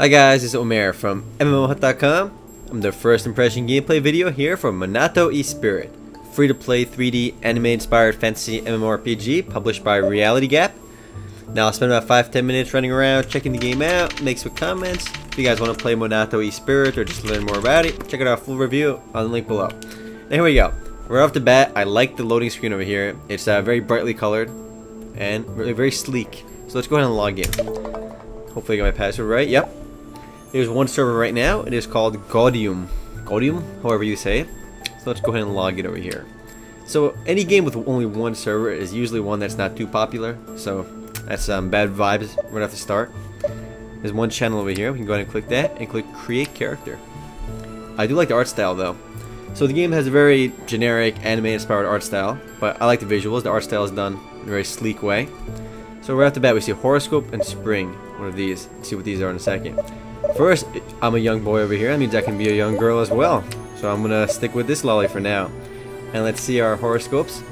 Hi guys, it's Omer from MMOHut.com. I'm the first impression gameplay video here for Monato Esprit, free-to-play 3D anime-inspired fantasy MMORPG published by Reality Gap. Now I'll spend about 5-10 minutes running around, checking the game out, make some comments. If you guys want to play Monato Esprit or just learn more about it, check out our full review on the link below. Now here we go. Right off the bat, I like the loading screen over here. It's very brightly colored and really very sleek. So let's go ahead and log in. Hopefully I got my password right. Yep. There's one server right now. It is called Gaudium, however you say it. So let's go ahead and log in over here. So any game with only one server is usually one that's not too popular. So that's bad vibes right off the start. There's one channel over here. We can go ahead and click that and click Create Character. I do like the art style though. So the game has a very generic anime-inspired art style, but I like the visuals. The art style is done in a very sleek way. So right off the bat, we see Horoscope and Spring. One of these. Let's see what these are in a second. First, I'm a young boy over here. That means I can be a young girl as well. So I'm gonna stick with this lolly for now. And let's see our horoscopes.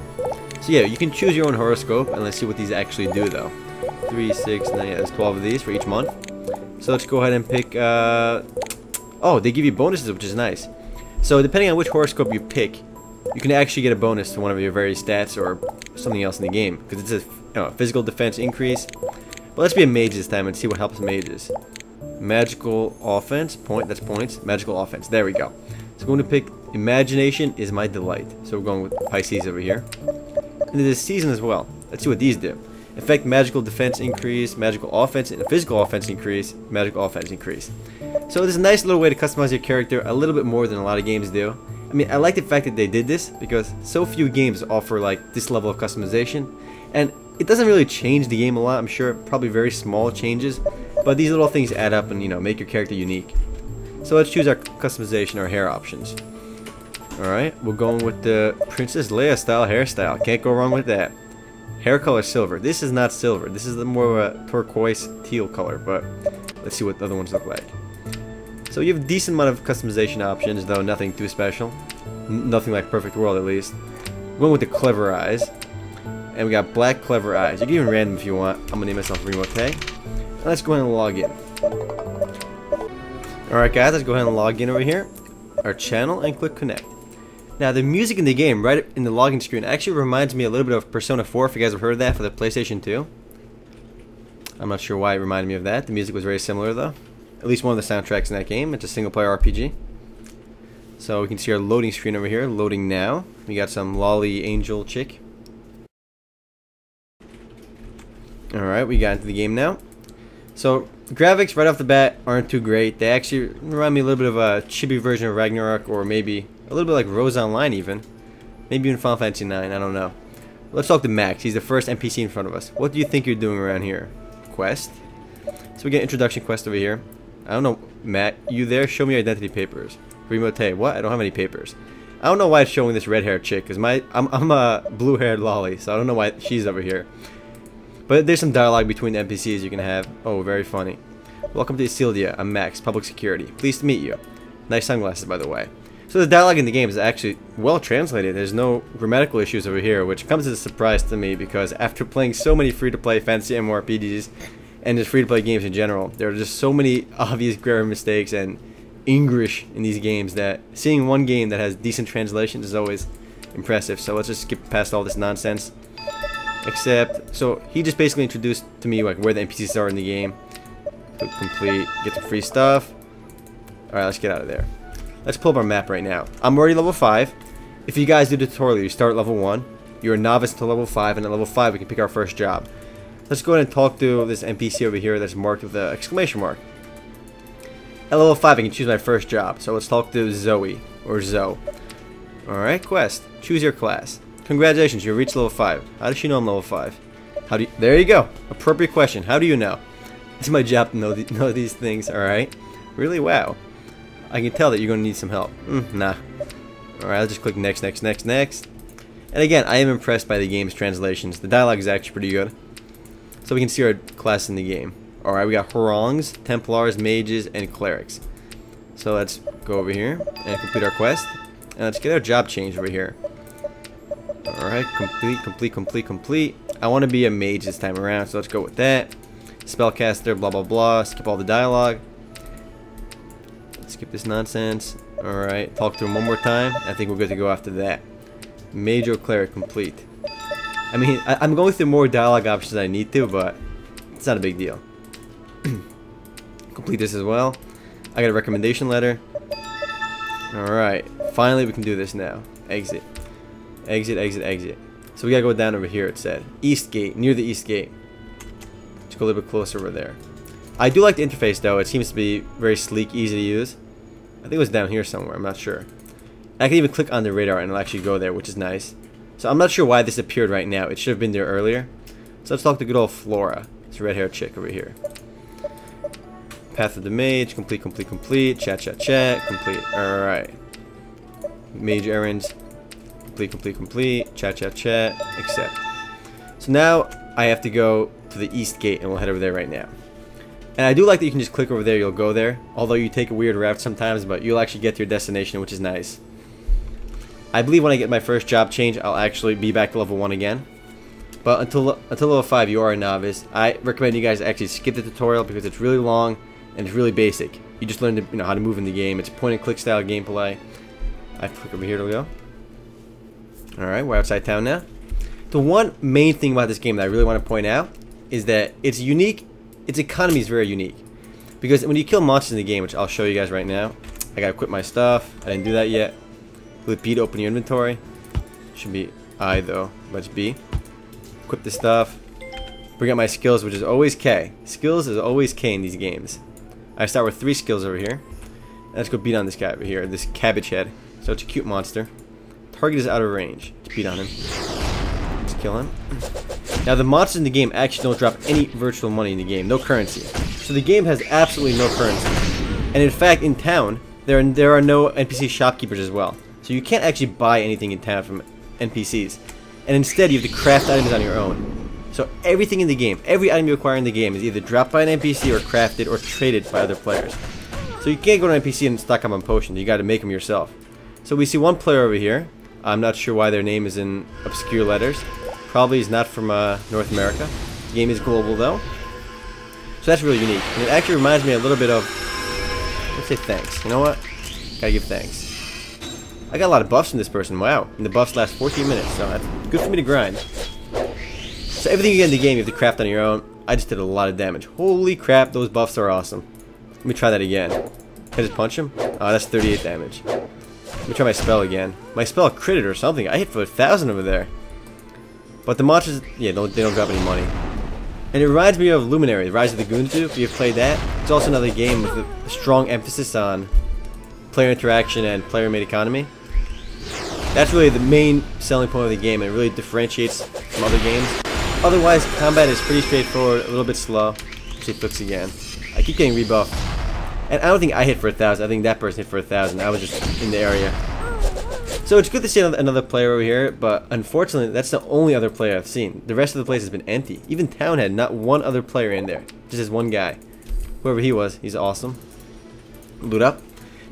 So yeah, you can choose your own horoscope, and let's see what these actually do though. 3, 6, 9, yeah, there's 12 of these for each month. So let's go ahead and pick, oh, they give you bonuses, which is nice. So depending on which horoscope you pick, you can actually get a bonus to one of your various stats or something else in the game. Because it's a physical defense increase. But let's be a mage this time and see what helps mages. Magical offense, that's points. Magical offense, there we go. So we're going to pick Imagination is my delight. So we're going with Pisces over here. And there's season as well. Let's see what these do. Effect magical defense increase, magical offense, and physical offense increase, magical offense increase. So this is a nice little way to customize your character a little bit more than a lot of games do. I mean, I like the fact that they did this because so few games offer like this level of customization. And it doesn't really change the game a lot, I'm sure, probably very small changes. But these little things add up and, make your character unique. So let's choose our customization or hair options. Alright, we're going with the Princess Leia style hairstyle. Can't go wrong with that. Hair color silver. This is not silver. This is more of a turquoise teal color, but let's see what the other ones look like. So you have a decent amount of customization options, though nothing too special. Nothing like Perfect World, at least. We're going with the clever eyes. And we got black clever eyes. You can even random if you want. I'm going to name myself Remote. Let's go ahead and log in. Alright guys, let's go ahead and log in over here. Our channel and click connect. Now the music in the game, right in the login screen, actually reminds me a little bit of Persona 4, if you guys have heard of that for the PlayStation 2. I'm not sure why it reminded me of that. The music was very similar though. At least one of the soundtracks in that game. It's a single player RPG. So we can see our loading screen over here, loading now. We got some lolly angel chick. Alright, we got into the game now. So, the graphics right off the bat aren't too great. They actually remind me a little bit of a chibi version of Ragnarok, or maybe a little bit like Rose Online even. Maybe even Final Fantasy 9, I don't know. Let's talk to Max. He's the first NPC in front of us. What do you think you're doing around here? Quest? So we get introduction quest over here. I don't know, Matt, you there? Show me your identity papers. Remote, what? I don't have any papers. I don't know why it's showing this red-haired chick, because I'm a blue-haired lolly, so I don't know why she's over here. But there's some dialogue between the NPCs you can have. Oh, very funny. Welcome to Isildia. I'm Max, public security. Pleased to meet you. Nice sunglasses, by the way. So the dialogue in the game is actually well translated. There's no grammatical issues over here, which comes as a surprise to me because after playing so many free-to-play fantasy MMORPGs and just free-to-play games in general, there are just so many obvious grammar mistakes and English in these games that seeing one game that has decent translations is always impressive. So let's just skip past all this nonsense. Except, so he just basically introduced to me like where the NPCs are in the game. Click complete, get the free stuff. Alright, let's get out of there. Let's pull up our map right now. I'm already level 5. If you guys do the tutorial, you start at level 1. You're a novice to level 5, and at level 5 we can pick our first job. Let's go ahead and talk to this NPC over here that's marked with the exclamation mark. At level 5 I can choose my first job. So let's talk to Zoe, or Zoe. Alright, quest. Choose your class. Congratulations, you reached level 5. How does she know I'm level 5? There you go. Appropriate question. How do you know? It's my job to know these things, alright? Really? Wow. I can tell that you're going to need some help. Nah. Alright, let's just click next, next, next, next. And again, I am impressed by the game's translations. The dialogue is actually pretty good. So we can see our class in the game. Alright, we got Harangs, Templars, Mages, and Clerics. So let's go over here and complete our quest. And let's get our job change over here. Alright, complete. I want to be a mage this time around, so let's go with that. Spellcaster, blah blah blah, skip all the dialogue. Skip this nonsense. Alright, talk to him one more time. I think we're good to go after that. Major cleric complete. I mean, I'm going through more dialogue options than I need to, but it's not a big deal. Complete this as well. I got a recommendation letter. Alright, finally we can do this now. Exit. Exit, exit, exit. So we gotta go down over here, it said. East gate, near the east gate. Let's go a little bit closer over there. I do like the interface though, it seems to be very sleek, easy to use. I think it was down here somewhere, I'm not sure. I can even click on the radar and it'll actually go there, which is nice. So I'm not sure why this appeared right now, it should have been there earlier. So let's talk to good old Flora. It's a red haired chick over here. Path of the Mage, complete, complete, complete. Chat, chat, chat, complete. Alright. Mage errands, complete, complete, complete. Chat, chat, chat, accept. So now I have to go to the east gate and we'll head over there right now. And I do like that you can just click over there, you'll go there. Although you take a weird route sometimes, but you'll actually get to your destination, which is nice. I believe when I get my first job change, I'll actually be back to level 1 again. But until level 5, you are a novice. I recommend you guys actually skip the tutorial because it's really long and it's really basic. You just learn to, how to move in the game. It's point and click style gameplay. I click over here to go. Alright, we're outside town now. The one main thing about this game that I really want to point out is that it's unique. Its economy is very unique. Because when you kill monsters in the game, which I'll show you guys right now. I gotta equip my stuff. I didn't do that yet. Hit B to open your inventory. Should be I though. Let's B. Equip the stuff. Bring out my skills, which is always K. Skills is always K in these games. I start with 3 skills over here. Let's go beat on this guy over here, this cabbage head. So it's a cute monster. Target is out of range. Let's beat on him. Let's kill him. Now the monsters in the game actually don't drop any virtual money in the game, no currency. So the game has absolutely no currency. And in fact, in town, there are no NPC shopkeepers as well. So you can't actually buy anything in town from NPCs. And instead, you have to craft items on your own. So everything in the game, every item you acquire in the game is either dropped by an NPC or crafted or traded by other players. So you can't go to an NPC and stock up on potions, you gotta make them yourself. So we see one player over here. I'm not sure why their name is in obscure letters. Probably is not from North America. The game is global though. So that's really unique. And it actually reminds me a little bit of... Let's say thanks. You know what? Gotta give thanks. I got a lot of buffs from this person. Wow. And the buffs last 14 minutes. So that's good for me to grind. So everything you get in the game you have to craft on your own. I just did a lot of damage. Holy crap, those buffs are awesome. Let me try that again. Can I just punch him? Oh, that's 38 damage. Let me try my spell again. My spell critted or something. I hit for 1,000 over there. But the monsters, yeah, they don't drop any money. And it reminds me of Luminary, Rise of the Goons do, if you've played that. It's also another game with a strong emphasis on player interaction and player-made economy. That's really the main selling point of the game, and it really differentiates from other games. Otherwise, combat is pretty straightforward, a little bit slow. Actually, flicks again. I keep getting rebuffed. And I don't think I hit for 1,000, I think that person hit for 1,000. I was just in the area. So it's good to see another player over here, but unfortunately, that's the only other player I've seen. The rest of the place has been empty. Even Town had not one other player in there. Just this one guy. Whoever he was, he's awesome. Loot up.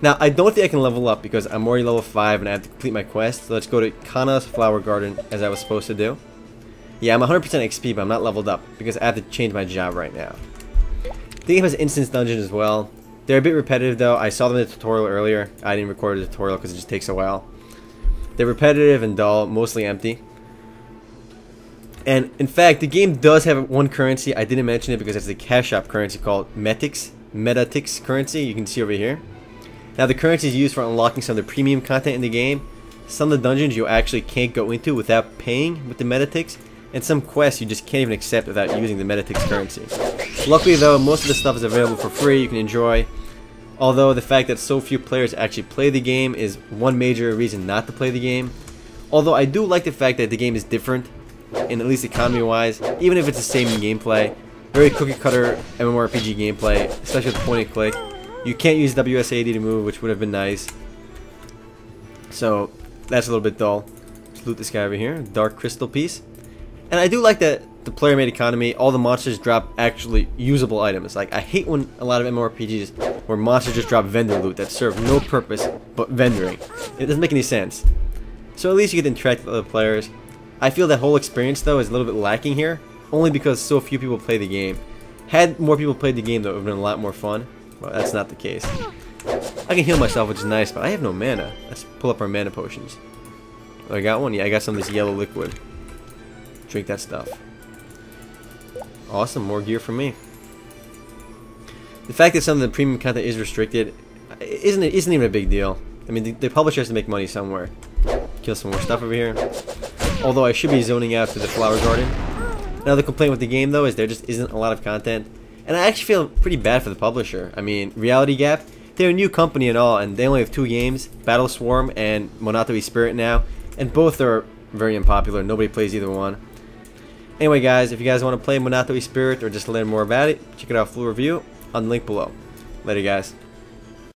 Now, I don't think I can level up because I'm already level 5 and I have to complete my quest. So let's go to Kana's Flower Garden as I was supposed to do. Yeah, I'm 100% XP, but I'm not leveled up because I have to change my job right now. The game has instance dungeons as well. They're a bit repetitive though. I saw them in the tutorial earlier. I didn't record the tutorial because it just takes a while. They're repetitive and dull, mostly empty. And in fact, the game does have one currency. I didn't mention it because it's a cash shop currency called Metatix currency. You can see over here. Now the currency is used for unlocking some of the premium content in the game. Some of the dungeons you actually can't go into without paying with the Metatix. And some quests you just can't even accept without using the Metatix currency. Luckily though, most of the stuff is available for free, you can enjoy. Although the fact that so few players actually play the game is one major reason not to play the game. Although I do like the fact that the game is different, in at least economy wise, even if it's the same gameplay. Very cookie cutter MMORPG gameplay, especially with point and click. You can't use WSAD to move, which would have been nice. So that's a little bit dull. Let's loot this guy over here, dark crystal piece. And I do like that the player-made economy, all the monsters drop actually usable items. Like, I hate when a lot of MMORPGs where monsters just drop vendor loot that serve no purpose but vendoring. It doesn't make any sense. So at least you get to interact with other players. I feel that whole experience though is a little bit lacking here, only because so few people play the game. Had more people played the game though, it would have been a lot more fun, but that's not the case. I can heal myself, which is nice, but I have no mana. Let's pull up our mana potions. Oh, I got one? Yeah, I got some of this yellow liquid. Drink that stuff. Awesome, more gear for me. The fact that some of the premium content is restricted isn't even a big deal. I mean, the publisher has to make money somewhere. Kill some more stuff over here. Although I should be zoning out to the flower garden. Another complaint with the game, though, is there just isn't a lot of content. And I actually feel pretty bad for the publisher. I mean, Reality Gap, they're a new company and all, and they only have 2 games, Battle Swarm and Monato Esprit now. And both are very unpopular. Nobody plays either one. Anyway, guys, if you guys want to play Monato Esprit or just learn more about it, check it out full review on the link below. Later, guys.